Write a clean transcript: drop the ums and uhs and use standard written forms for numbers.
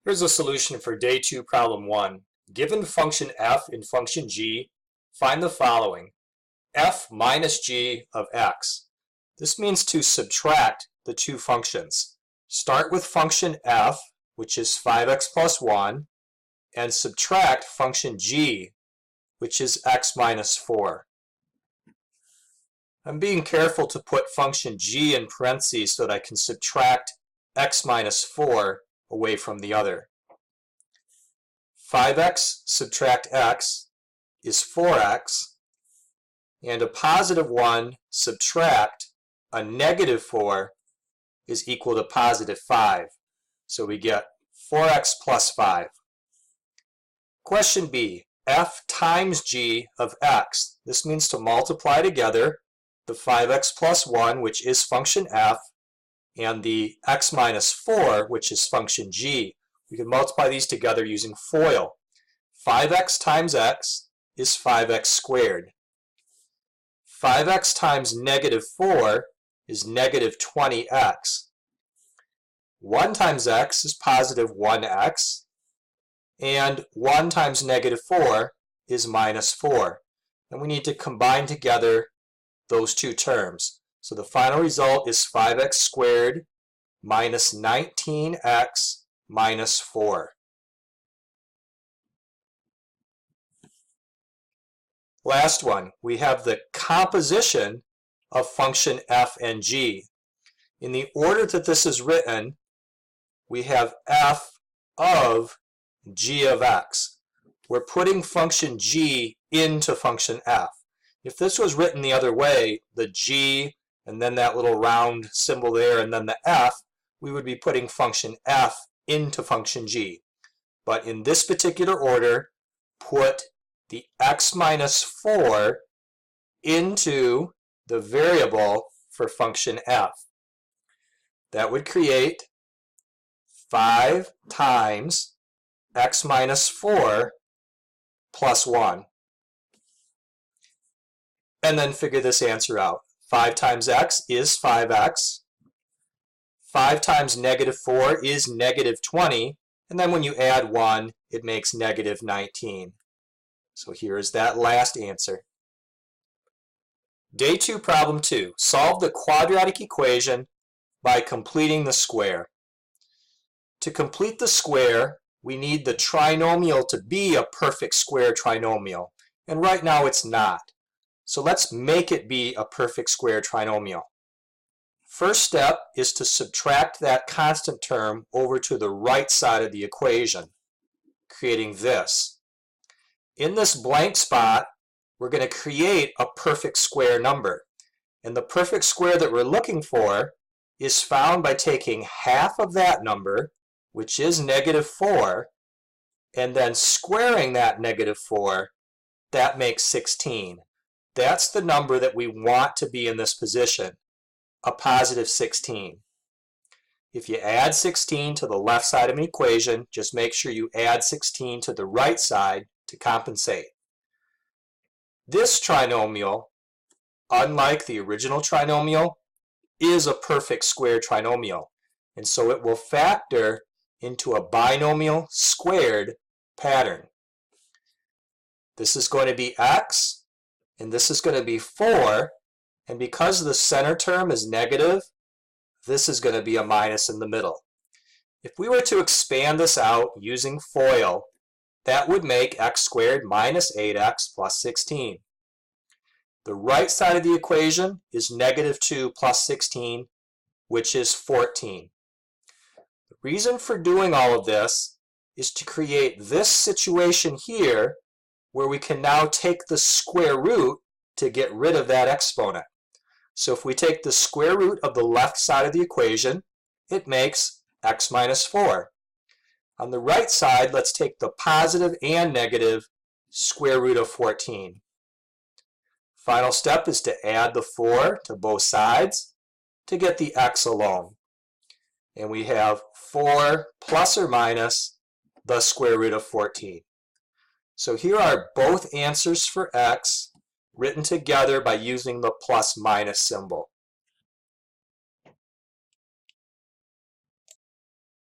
Here's a solution for day 2, problem 1. Given function f and function g, find the following. F minus g of x. This means to subtract the two functions. Start with function f, which is 5x plus 1, and subtract function g, which is x minus 4. I'm being careful to put function g in parentheses so that I can subtract x minus 4 away from the other. 5x subtract x is 4x, and a positive 1 subtract a negative 4 is equal to positive 5. So we get 4x plus 5. Question B, f times g of x. This means to multiply together the 5x plus 1, which is function f, and the x minus 4, which is function g. We can multiply these together using FOIL. 5x times x is 5x squared. 5x times negative 4 is negative 20x. 1 times x is positive 1x, and 1 times negative 4 is minus 4. And we need to combine together those two terms. So the final result is 5x squared minus 19x minus 4. Last one, we have the composition of function f and g. In the order that this is written, we have f of g of x. We're putting function g into function f. If this was written the other way, the g and then that little round symbol there and then the f, we would be putting function f into function g. But in this particular order, put the x minus 4 into the variable for function f. That would create 5 times x minus 4 plus 1. And then figure this answer out. 5 times x is 5x. 5 times negative 4 is negative 20. And then when you add 1, it makes negative 19. So here is that last answer. Day 2, problem 2. Solve the quadratic equation by completing the square. To complete the square, we need the trinomial to be a perfect square trinomial. And right now it's not. So let's make it be a perfect square trinomial. First step is to subtract that constant term over to the right side of the equation, creating this. In this blank spot, we're going to create a perfect square number. And the perfect square that we're looking for is found by taking half of that number, which is negative 4, and then squaring that negative 4. That makes 16. That's the number that we want to be in this position, a positive 16. If you add 16 to the left side of an equation, just make sure you add 16 to the right side to compensate. This trinomial, unlike the original trinomial, is a perfect square trinomial, and so it will factor into a binomial squared pattern. This is going to be x, and this is going to be 4, and because the center term is negative, this is going to be a minus in the middle. If we were to expand this out using FOIL, that would make x squared minus 8x plus 16. The right side of the equation is negative 2 plus 16, which is 14. The reason for doing all of this is to create this situation here where we can now take the square root to get rid of that exponent. So if we take the square root of the left side of the equation, it makes x minus 4. On the right side, let's take the positive and negative square root of 14. Final step is to add the 4 to both sides to get the x alone. And we have 4 plus or minus the square root of 14. So here are both answers for x written together by using the plus minus symbol.